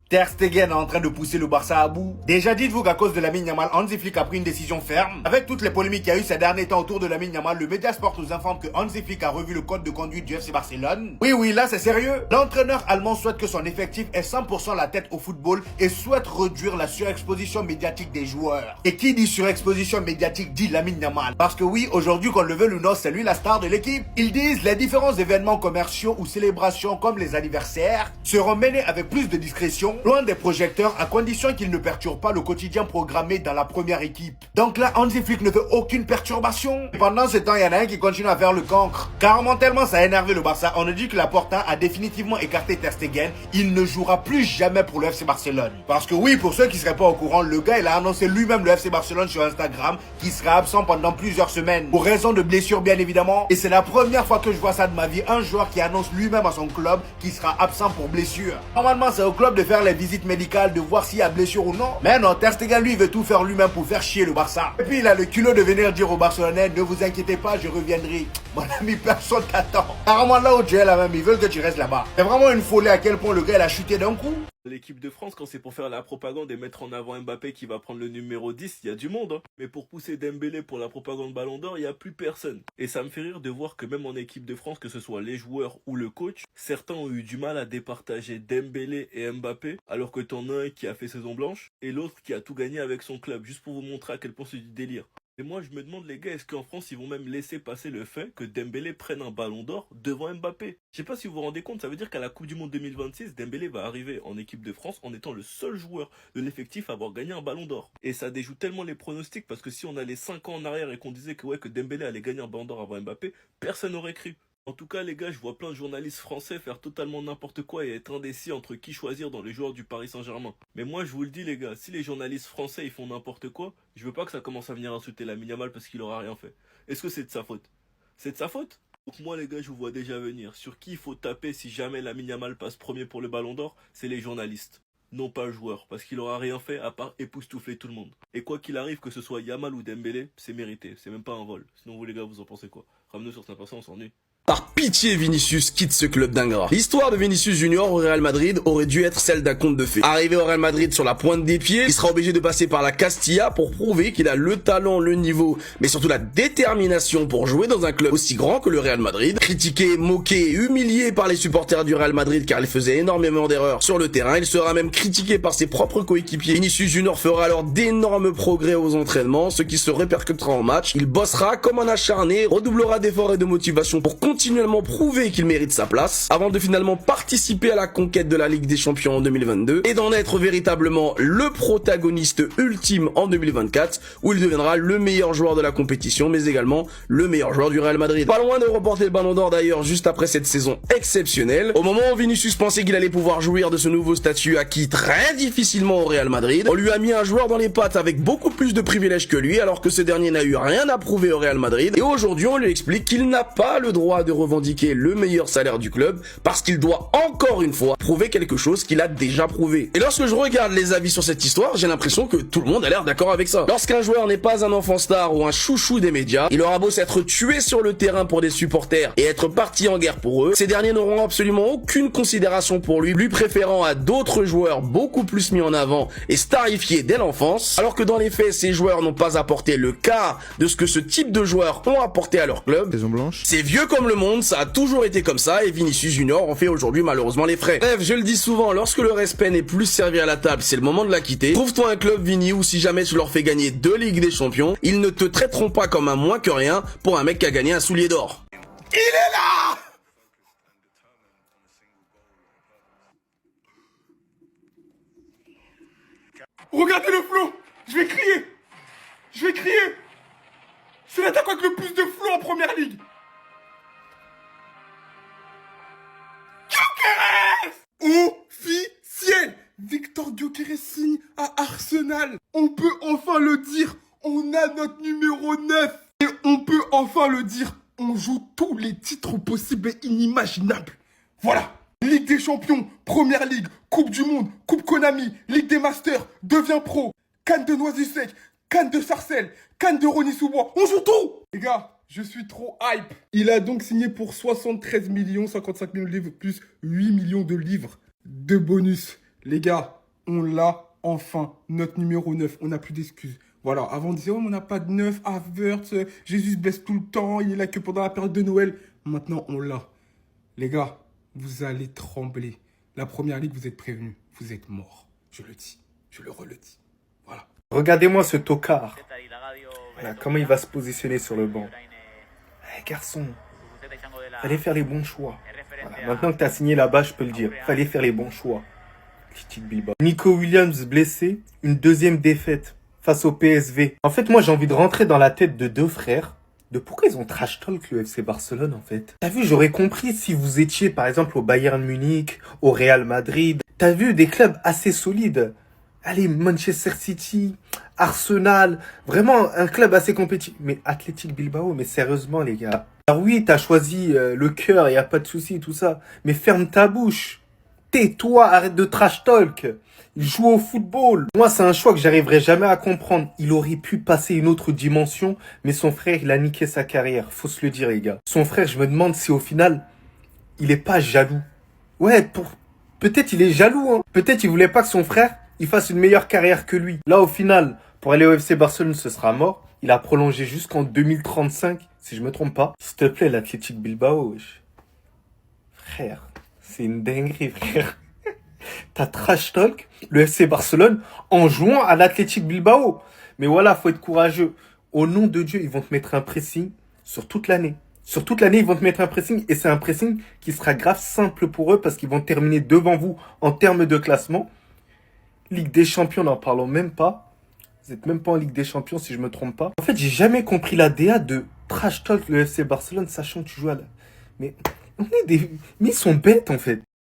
Ter Stegen est en train de pousser le Barça à bout. Déjà dites-vous qu'à cause de Lamine Yamal, Hansi Flick a pris une décision ferme. Avec toutes les polémiques qu'il y a eu ces derniers temps autour de Lamine Yamal, le Mediasport nous informe que Hansi Flick a revu le code de conduite du FC Barcelone. Oui, là c'est sérieux. L'entraîneur allemand souhaite que son effectif ait 100% la tête au football et souhaite réduire la surexposition médiatique des joueurs. Et qui dit surexposition médiatique dit Lamine Yamal. Parce que oui, aujourd'hui qu'on le veut ou non, c'est lui la star de l'équipe. Ils disent les différents événements commerciaux ou célébrations comme les anniversaires seront menés avec plus de discrétion, loin des projecteurs, à condition qu'ils ne perturbent pas le quotidien programmé dans la première équipe. Donc là, Hansi Flick ne veut aucune perturbation. Pendant ce temps, il y en a un qui continue à faire le cancre. Carrément tellement ça a énervé le Barça, on a dit que Laporta a définitivement écarté Ter Stegen. Il ne jouera plus jamais pour le FC Barcelone. Parce que oui, pour ceux qui seraient pas au courant, le gars il a annoncé lui-même le FC Barcelone sur Instagram qui sera absent pendant plusieurs semaines. Pour raison de blessure bien évidemment. Et c'est la première fois que je vois ça de ma vie. Un joueur qui annonce lui-même à son club qu'il sera absent pour blessure. Normalement c'est au club de faire les visites médicales, de voir s'il y a blessure ou non. Mais non, Ter Stegen lui veut tout faire lui-même pour faire chier le Barça. Et puis il a le culot de venir dire aux Barcelonais, ne vous inquiétez pas, je reviendrai. Mon ami, personne t'attend. Apparemment là où tu es là même, ils veulent que tu restes là-bas. C'est vraiment une folie à quel point le gars il a chuté d'un coup. L'équipe de France, quand c'est pour faire la propagande et mettre en avant Mbappé qui va prendre le numéro 10, il y a du monde. Mais pour pousser Dembélé pour la propagande Ballon d'Or, il n'y a plus personne. Et ça me fait rire de voir que même en équipe de France, que ce soit les joueurs ou le coach, certains ont eu du mal à départager Dembélé et Mbappé, alors que t'en as un qui a fait saison blanche et l'autre qui a tout gagné avec son club, juste pour vous montrer à quel point c'est du délire. Et moi je me demande les gars, est-ce qu'en France ils vont même laisser passer le fait que Dembélé prenne un ballon d'or devant Mbappé? Je sais pas si vous vous rendez compte, ça veut dire qu'à la Coupe du Monde 2026, Dembélé va arriver en équipe de France en étant le seul joueur de l'effectif à avoir gagné un ballon d'or. Et ça déjoue tellement les pronostics parce que si on allait 5 ans en arrière et qu'on disait que ouais que Dembélé allait gagner un ballon d'or avant Mbappé, personne n'aurait cru. En tout cas les gars, je vois plein de journalistes français faire totalement n'importe quoi et être indécis entre qui choisir dans les joueurs du Paris Saint-Germain. Mais moi je vous le dis les gars, si les journalistes français ils font n'importe quoi, je veux pas que ça commence à venir insulter Lamine Yamal parce qu'il aura rien fait. Est-ce que c'est de sa faute? C'est de sa faute? Donc moi les gars, je vous vois déjà venir. Sur qui il faut taper si jamais Lamine Yamal passe premier pour le Ballon d'Or, c'est les journalistes. Non pas le joueur, parce qu'il aura rien fait à part époustoufler tout le monde. Et quoi qu'il arrive, que ce soit Yamal ou Dembélé, c'est mérité, c'est même pas un vol. Sinon vous les gars, vous en pensez quoi? Ramenez sur Snapchat, on s'ennuie. Par pitié, Vinicius quitte ce club d'ingrats. L'histoire de Vinicius Junior au Real Madrid aurait dû être celle d'un conte de fées. Arrivé au Real Madrid sur la pointe des pieds, il sera obligé de passer par la Castilla pour prouver qu'il a le talent, le niveau, mais surtout la détermination pour jouer dans un club aussi grand que le Real Madrid. Critiqué, moqué, humilié par les supporters du Real Madrid car il faisait énormément d'erreurs sur le terrain, il sera même critiqué par ses propres coéquipiers. Vinicius Junior fera alors d'énormes progrès aux entraînements, ce qui se répercutera en match. Il bossera comme un acharné, redoublera d'efforts et de motivation pour continuellement prouver qu'il mérite sa place, avant de finalement participer à la conquête de la Ligue des Champions en 2022 et d'en être véritablement le protagoniste ultime en 2024, où il deviendra le meilleur joueur de la compétition, mais également le meilleur joueur du Real Madrid. Pas loin de remporter le Ballon d'Or d'ailleurs juste après cette saison exceptionnelle. Au moment où Vinicius pensait qu'il allait pouvoir jouir de ce nouveau statut acquis très difficilement au Real Madrid, on lui a mis un joueur dans les pattes avec beaucoup plus de privilèges que lui, alors que ce dernier n'a eu rien à prouver au Real Madrid, et aujourd'hui on lui explique qu'il n'a pas le droit de revendiquer le meilleur salaire du club parce qu'il doit encore une fois prouver quelque chose qu'il a déjà prouvé. Et lorsque je regarde les avis sur cette histoire, j'ai l'impression que tout le monde a l'air d'accord avec ça. Lorsqu'un joueur n'est pas un enfant star ou un chouchou des médias, il aura beau s'être tué sur le terrain pour des supporters et être parti en guerre pour eux, ces derniers n'auront absolument aucune considération pour lui, lui préférant à d'autres joueurs beaucoup plus mis en avant et starifiés dès l'enfance, alors que dans les faits, ces joueurs n'ont pas apporté le quart de ce que ce type de joueurs ont apporté à leur club. Saison blanche. C'est vieux comme le monde, ça a toujours été comme ça et Vinicius Junior en fait aujourd'hui malheureusement les frais. Bref, je le dis souvent, lorsque le respect n'est plus servi à la table, c'est le moment de la quitter. Trouve-toi un club Vini où si jamais tu leur fais gagner 2 Ligues des Champions, ils ne te traiteront pas comme un moins que rien pour un mec qui a gagné un soulier d'or. Il est là! Regardez le flow. Je vais crier. Je vais crier. C'est l'attaquant avec le plus de flow en première ligue. Officiel. Victor Gyökeres signe à Arsenal. On peut enfin le dire. On a notre numéro 9. Et on peut enfin le dire. On joue tous les titres possibles et inimaginables. Voilà. Ligue des Champions, Première Ligue, Coupe du Monde, Coupe Konami, Ligue des Masters, devient pro, Cannes de Noisy-le-Sec, Cannes de Sarcelles, Cannes de Rosny-sous-Bois, on joue tout. Les gars, je suis trop hype. Il a donc signé pour 73 millions, 55 millions de livres, plus 8 millions de livres de bonus. Les gars, on l'a enfin, notre numéro 9. On n'a plus d'excuses. Voilà, avant on disait, oh, mais on n'a pas de 9, Havertz, Jésus se blesse tout le temps, il est là que pendant la période de Noël. Maintenant, on l'a. Les gars, vous allez trembler. La première ligue, vous êtes prévenus. Vous êtes morts. Je le dis. Je le redis. Voilà. Regardez-moi ce tocard. Voilà, comment il va se positionner sur le banc. Garçon, fallait faire les bons choix. Voilà, maintenant que tu as signé là-bas, je peux le dire. Fallait faire les bons choix. Athletic Bilbao. Nico Williams blessé, une deuxième défaite face au PSV. En fait, moi, j'ai envie de rentrer dans la tête de deux frères. De pourquoi ils ont trash talk le FC Barcelone, en fait. T'as vu, j'aurais compris si vous étiez, par exemple, au Bayern Munich, au Real Madrid. T'as vu des clubs assez solides. Allez, Manchester City, Arsenal, vraiment un club assez compétitif. Mais Athletic Bilbao, mais sérieusement, les gars. Alors oui, t'as choisi le cœur, y a pas de souci, tout ça. Mais ferme ta bouche. Tais-toi, arrête de trash talk. Il joue au football. Moi, c'est un choix que j'arriverai jamais à comprendre. Il aurait pu passer une autre dimension, mais son frère, il a niqué sa carrière. Faut se le dire, les gars. Son frère, je me demande si au final, il est pas jaloux. Ouais, peut-être il est jaloux, hein. Peut-être il voulait pas que son frère, il fasse une meilleure carrière que lui. Là, au final, pour aller au FC Barcelone, ce sera mort. Il a prolongé jusqu'en 2035, si je me trompe pas. S'il te plaît, l'Athletic Bilbao, wesh. Frère, c'est une dinguerie, frère. T'as trash talk le FC Barcelone en jouant à l'Athletic Bilbao. Mais voilà, faut être courageux. Au nom de Dieu, ils vont te mettre un pressing sur toute l'année. Sur toute l'année, ils vont te mettre un pressing et c'est un pressing qui sera grave simple pour eux parce qu'ils vont terminer devant vous en termes de classement. Ligue des Champions, n'en parlons même pas. Vous êtes même pas en Ligue des Champions si je me trompe pas. En fait, j'ai jamais compris la DA de trash talk le FC Barcelone sachant que tu joues à la... Mais ils sont bêtes en fait.